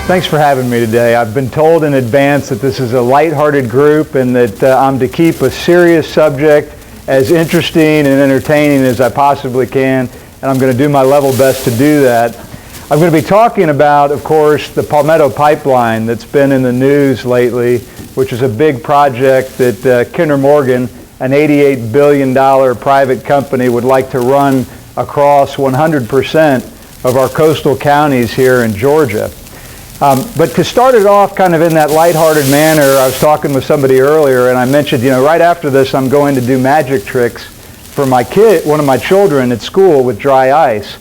Thanks for having me today. I've been told in advance that this is a lighthearted group and that I'm to keep a serious subject as interesting and entertaining as I possibly can, and I'm going to do my level best to do that. I'm going to be talking about, of course, the Palmetto pipeline that's been in the news lately, which is a big project that Kinder Morgan, an $88 billion private company, would like to run across 100% of our coastal counties here in Georgia. But to start it off kind of in that lighthearted manner, I was talking with somebody earlier and I mentioned, right after this I'm going to do magic tricks for my kid, one of my children at school with dry ice.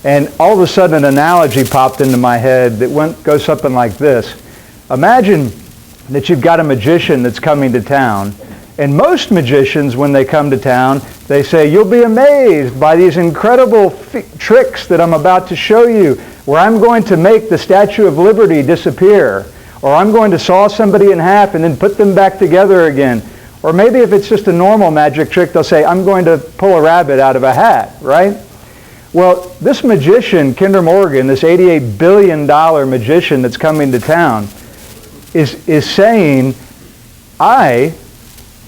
And all of a sudden an analogy popped into my head that goes something like this. Imagine that you've got a magician that's coming to town. And most magicians, when they come to town, they say, "You'll be amazed by these incredible tricks that I'm about to show you, where I'm going to make the Statue of Liberty disappear, or I'm going to saw somebody in half and then put them back together again." Or maybe if it's just a normal magic trick, they'll say, "I'm going to pull a rabbit out of a hat," right? Well, this magician, Kinder Morgan, this $88 billion magician that's coming to town, is saying, "I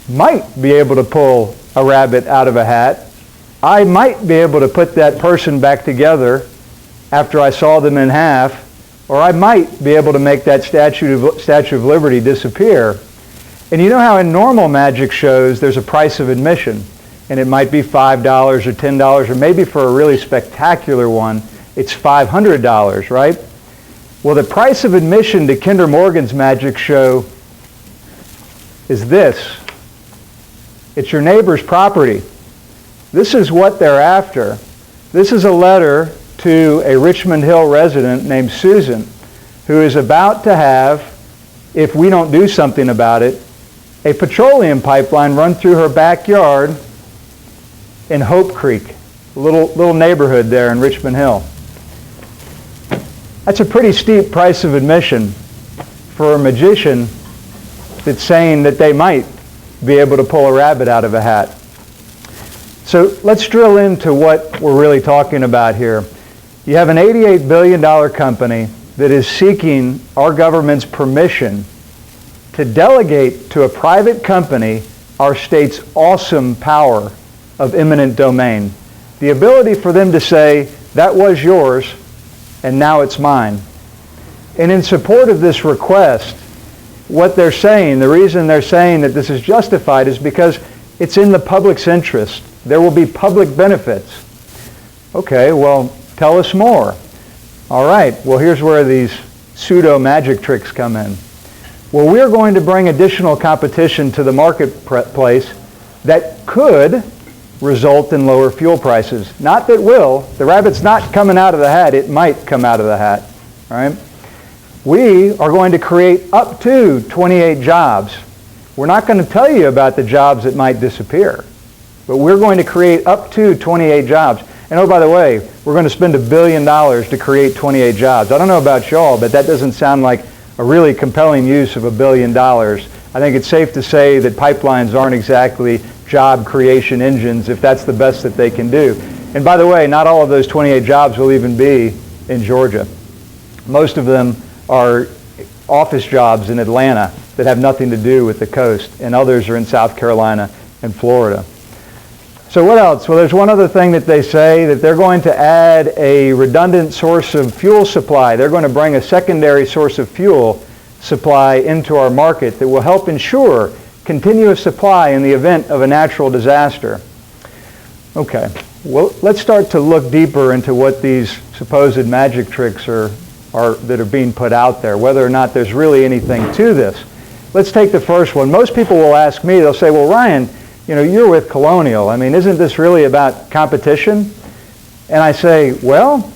might be able to pull a rabbit out of a hat. I might be able to put that person back together after I saw them in half, or I might be able to make that Statue of Liberty disappear." And you know how in normal magic shows there's a price of admission, and it might be $5 or $10, or maybe for a really spectacular one, it's $500, right? Well, the price of admission to Kinder Morgan's magic show is this. It's your neighbor's property. This is what they're after. This is a letter to a Richmond Hill resident named Susan, who is about to have, if we don't do something about it, a petroleum pipeline run through her backyard in Hope Creek, a little neighborhood there in Richmond Hill. That's a pretty steep price of admission for a magician that's saying that they might be able to pull a rabbit out of a hat. So let's drill into what we're really talking about here. You have an $88 billion company that is seeking our government's permission to delegate to a private company our state's awesome power of eminent domain. The ability for them to say, "That was yours, and now it's mine." And in support of this request, what they're saying, the reason they're saying that this is justified is because it's in the public's interest. There will be public benefits. Okay, well, tell us more. All right, well, here's where these pseudo magic tricks come in. Well, we're going to bring additional competition to the marketplace that could result in lower fuel prices. Not that will. The rabbit's not coming out of the hat. It might come out of the hat. All right? We are going to create up to 28 jobs. We're not going to tell you about the jobs that might disappear, but we're going to create up to 28 jobs. And oh, by the way, we're going to spend $1 billion to create 28 jobs. I don't know about y'all, but that doesn't sound like a really compelling use of $1 billion. I think it's safe to say that pipelines aren't exactly job creation engines if that's the best that they can do. And by the way, not all of those 28 jobs will even be in Georgia. Most of them are office jobs in Atlanta that have nothing to do with the coast, and others are in South Carolina and Florida. So what else? Well, there's one other thing that they say, that they're going to add a redundant source of fuel supply. They're going to bring a secondary source of fuel supply into our market that will help ensure continuous supply in the event of a natural disaster. Okay, well, let's start to look deeper into what these supposed magic tricks that are being put out there, whether or not there's really anything to this. Let's take the first one. Most people will ask me, they'll say, "Well, Ryan, you're with Colonial. I mean, isn't this really about competition?" And I say, well,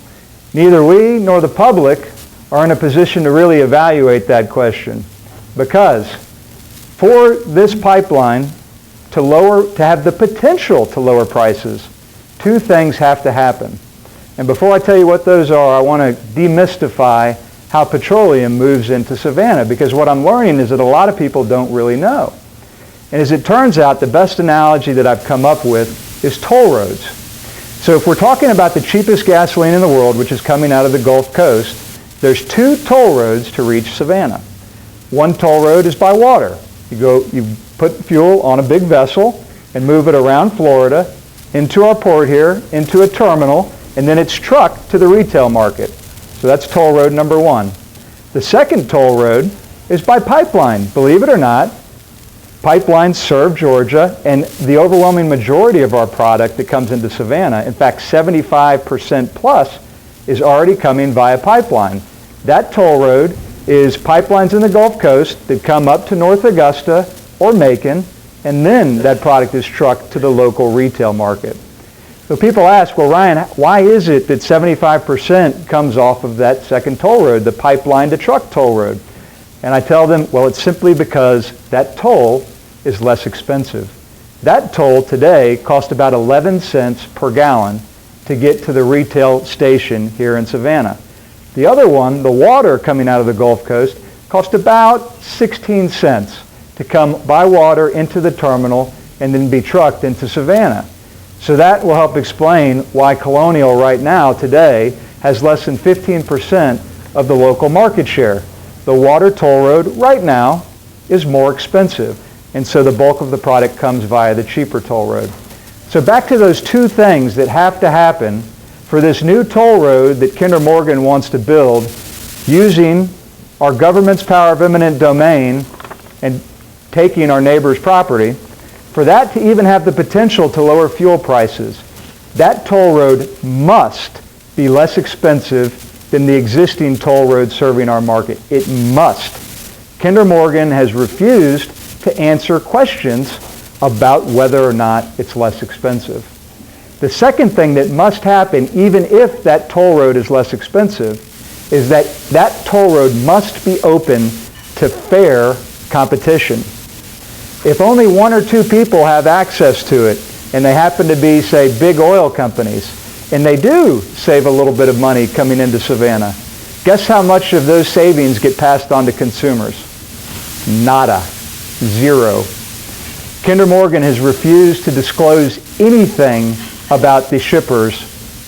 neither we nor the public are in a position to really evaluate that question, because for this pipeline to have the potential to lower prices, two things have to happen. And before I tell you what those are, I want to demystify how petroleum moves into Savannah, because what I'm learning is that a lot of people don't really know. And as it turns out, the best analogy that I've come up with is toll roads. So if we're talking about the cheapest gasoline in the world, which is coming out of the Gulf Coast, There's 2 toll roads to reach Savannah. One toll road is by water. You put fuel on a big vessel and move it around Florida into our port here, into a terminal, and then it's trucked to the retail market. So that's toll road number 1. The second toll road is by pipeline. Believe it or not, pipelines serve Georgia, and the overwhelming majority of our product that comes into Savannah, in fact 75% plus, is already coming via pipeline. That toll road is pipelines in the Gulf Coast that come up to North Augusta or Macon, and then that product is trucked to the local retail market. So people ask, well, Ryan, why is it that 75% comes off of that second toll road, the pipeline to truck toll road? And I tell them, well, it's simply because that toll is less expensive. That toll today costs about 11 cents per gallon to get to the retail station here in Savannah. The other one, the water coming out of the Gulf Coast, costs about 16 cents to come by water into the terminal and then be trucked into Savannah. So that will help explain why Colonial right now, today, has less than 15% of the local market share. The water toll road right now is more expensive, and so the bulk of the product comes via the cheaper toll road. So back to those 2 things that have to happen for this new toll road that Kinder Morgan wants to build using our government's power of eminent domain and taking our neighbor's property. For that to even have the potential to lower fuel prices, that toll road must be less expensive than the existing toll road serving our market. It must. Kinder Morgan has refused to answer questions about whether or not it's less expensive. The second thing that must happen, even if that toll road is less expensive, is that that toll road must be open to fair competition. If only 1 or 2 people have access to it, and they happen to be, say, big oil companies, and they do save a little bit of money coming into Savannah, guess how much of those savings get passed on to consumers? Nada. 0. Kinder Morgan has refused to disclose anything about the shippers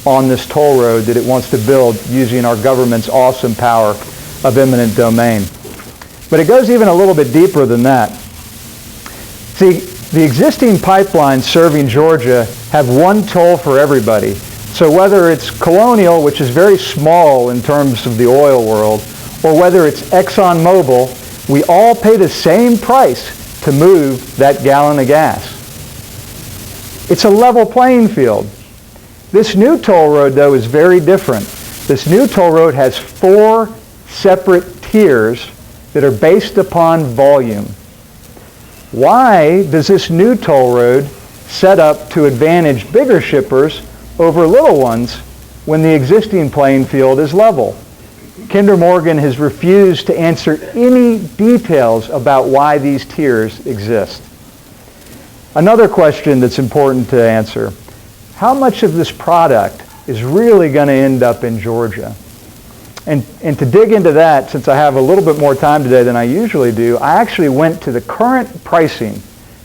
on this toll road that it wants to build using our government's awesome power of eminent domain. But it goes even a little bit deeper than that. See, the existing pipelines serving Georgia have one toll for everybody. So whether it's Colonial, which is very small in terms of the oil world, or whether it's ExxonMobil, we all pay the same price to move that gallon of gas. It's a level playing field. This new toll road, though, is very different. This new toll road has 4 separate tiers that are based upon volume. Why does this new toll road set up to advantage bigger shippers over little ones when the existing playing field is level? Kinder Morgan has refused to answer any details about why these tiers exist. Another question that's important to answer: how much of this product is really going to end up in Georgia? And to dig into that, since I have a little bit more time today than I usually do, I actually went to the current pricing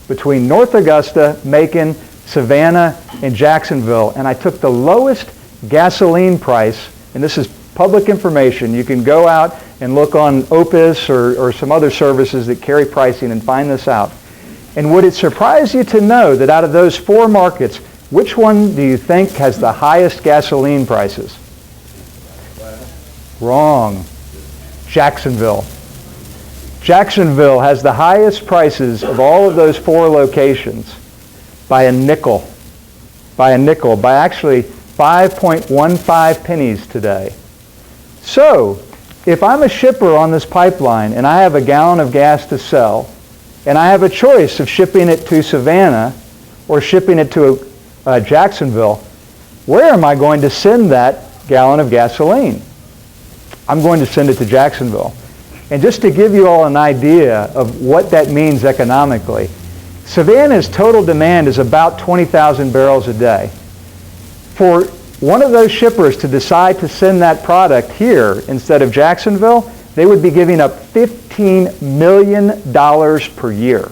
between North Augusta, Macon, Savannah, and Jacksonville, and I took the lowest gasoline price, and this is public information. You can go out and look on Opus or some other services that carry pricing and find this out. And would it surprise you to know that out of those 4 markets, which one do you think has the highest gasoline prices? Wrong. Jacksonville. Jacksonville has the highest prices of all of those 4 locations by a nickel. By actually 5.15 pennies today. So, if I'm a shipper on this pipeline and I have a gallon of gas to sell, and I have a choice of shipping it to Savannah or shipping it to Jacksonville, where am I going to send that gallon of gasoline? I'm going to send it to Jacksonville. And just to give you all an idea of what that means economically, Savannah's total demand is about 20,000 barrels a day. For one of those shippers to decide to send that product here instead of Jacksonville, they would be giving up $15 million per year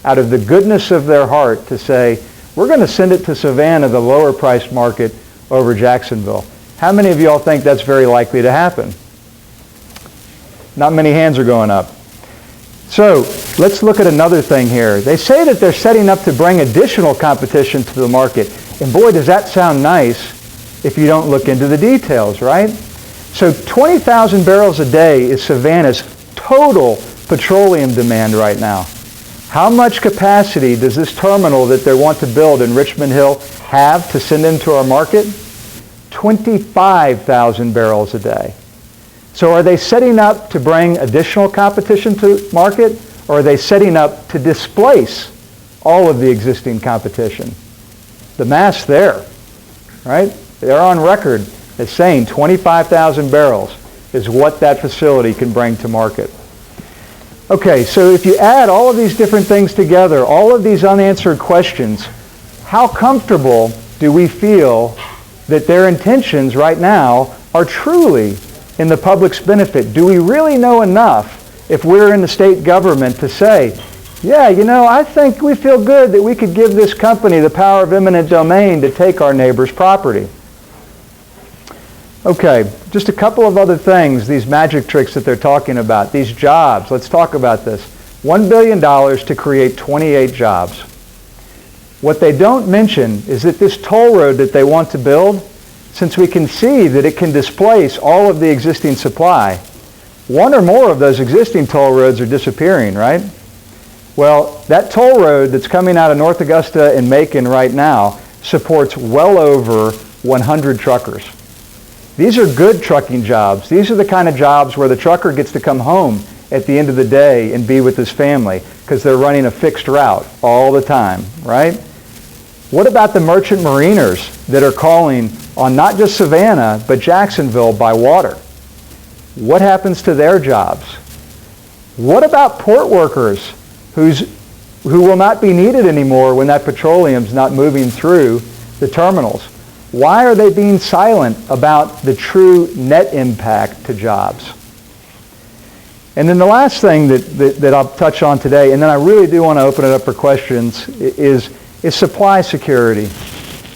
out of the goodness of their heart to say, we're going to send it to Savannah, the lower priced market, over Jacksonville. How many of you all think that's very likely to happen? Not many hands are going up. So let's look at another thing here. They say that they're setting up to bring additional competition to the market. And boy, does that sound nice if you don't look into the details, right? So 20,000 barrels a day is Savannah's total petroleum demand right now. How much capacity does this terminal that they want to build in Richmond Hill have to send into our market? 25,000 barrels a day. So are they setting up to bring additional competition to market, or are they setting up to displace all of the existing competition? The math's there, right? They're on record as saying 25,000 barrels is what that facility can bring to market. Okay, so if you add all of these different things together, all of these unanswered questions, how comfortable do we feel that their intentions right now are truly in the public's benefit? Do we really know enough if we're in the state government to say, yeah, you know, I think we feel good that we could give this company the power of eminent domain to take our neighbor's property? Okay, just a couple of other things, these magic tricks that they're talking about, these jobs. Let's talk about this. $1 billion to create 28 jobs. What they don't mention is that this toll road that they want to build, since we can see that it can displace all of the existing supply, one or more of those existing toll roads are disappearing, right? Well, that toll road that's coming out of North Augusta and Macon right now supports well over 100 truckers. These are good trucking jobs. These are the kind of jobs where the trucker gets to come home at the end of the day and be with his family because they're running a fixed route all the time, right? What about the merchant mariners that are calling on not just Savannah, but Jacksonville by water? What happens to their jobs? What about port workers who will not be needed anymore when that petroleum's not moving through the terminals? Why are they being silent about the true net impact to jobs? And then the last thing that I'll touch on today, and then I really do want to open it up for questions, is supply security.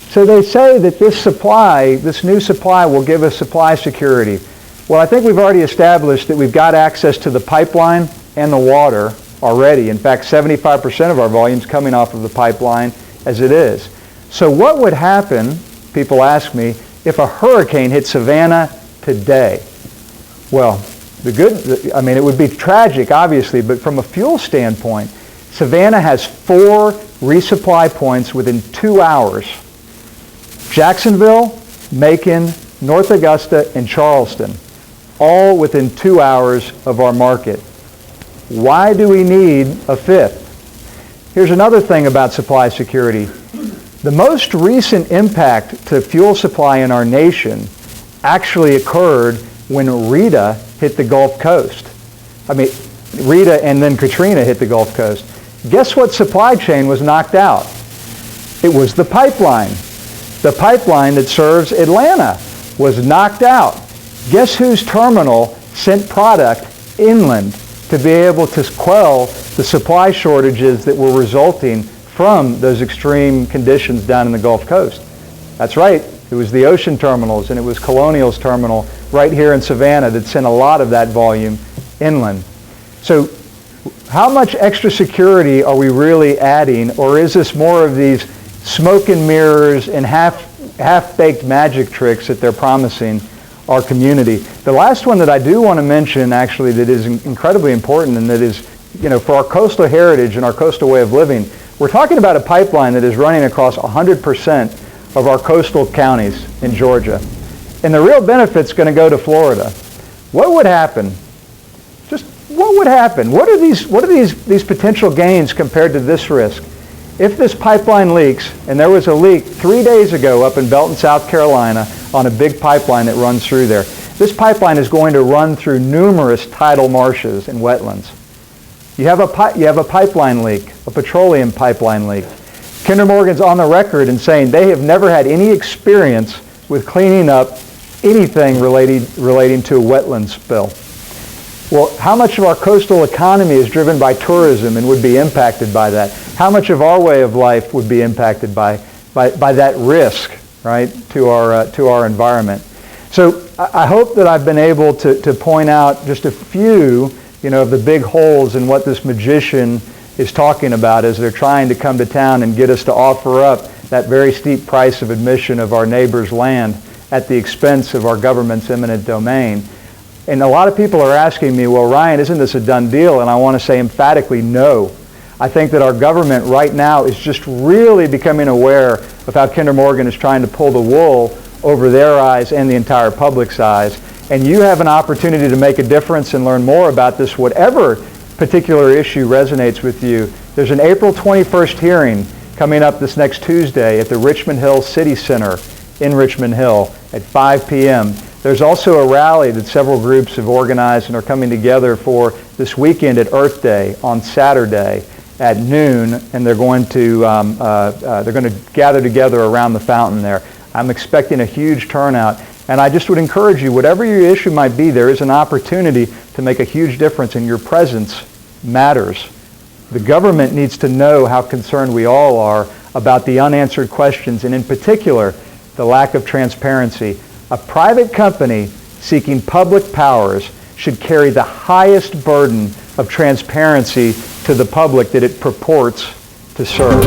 So they say that this new supply will give us supply security. Well, I think we've already established that we've got access to the pipeline and the water already. In fact, 75% of our volume is coming off of the pipeline as it is. So what would happen, people ask me, if a hurricane hit Savannah today? Well, it would be tragic, obviously, but from a fuel standpoint, Savannah has 4 resupply points within 2 hours. Jacksonville, Macon, North Augusta, and Charleston, all within 2 hours of our market. Why do we need a 5th? Here's another thing about supply security. The most recent impact to fuel supply in our nation actually occurred when Rita hit the Gulf Coast. Rita and then Katrina hit the Gulf Coast. Guess what supply chain was knocked out? It was the pipeline. The pipeline that serves Atlanta was knocked out. Guess whose terminal sent product inland to be able to quell the supply shortages that were resulting from those extreme conditions down in the Gulf Coast? That's right. It was the ocean terminals, and it was Colonial's terminal right here in Savannah that sent a lot of that volume inland. So how much extra security are we really adding, or is this more of these smoke and mirrors and half-baked magic tricks that they're promising our community? The last one that I do want to mention, actually, that is incredibly important, and that is, for our coastal heritage and our coastal way of living, we're talking about a pipeline that is running across 100% of our coastal counties in Georgia. And the real benefit's going to go to Florida. What would happen? Just what would happen? What are these potential gains compared to this risk? If this pipeline leaks, and there was a leak 3 days ago up in Belton, South Carolina, on a big pipeline that runs through there, this pipeline is going to run through numerous tidal marshes and wetlands. You have a pipeline leak, a petroleum pipeline leak. Kinder Morgan's on the record in saying they have never had any experience with cleaning up anything relating to a wetland spill. Well, how much of our coastal economy is driven by tourism and would be impacted by that? How much of our way of life would be impacted by that risk, right, to our environment? So I hope that I've been able to point out just a few, of the big holes in what this magician is talking about as they're trying to come to town and get us to offer up that very steep price of admission of our neighbor's land at the expense of our government's eminent domain. And a lot of people are asking me, well, Ryan, isn't this a done deal? And I want to say emphatically no. I think that our government right now is just really becoming aware of how Kinder Morgan is trying to pull the wool over their eyes and the entire public's eyes. And you have an opportunity to make a difference and learn more about this, whatever particular issue resonates with you. There's an April 21st hearing coming up this next Tuesday at the Richmond Hill City Center in Richmond Hill at 5 p.m. There's also a rally that several groups have organized and are coming together for this weekend at Earth Day on Saturday at noon, and they're going to gather together around the fountain there. I'm expecting a huge turnout, and I just would encourage you, whatever your issue might be, there is an opportunity to make a huge difference, and your presence matters. The government needs to know how concerned we all are about the unanswered questions, and in particular, the lack of transparency. A private company seeking public powers should carry the highest burden of transparency to the public that it purports to serve.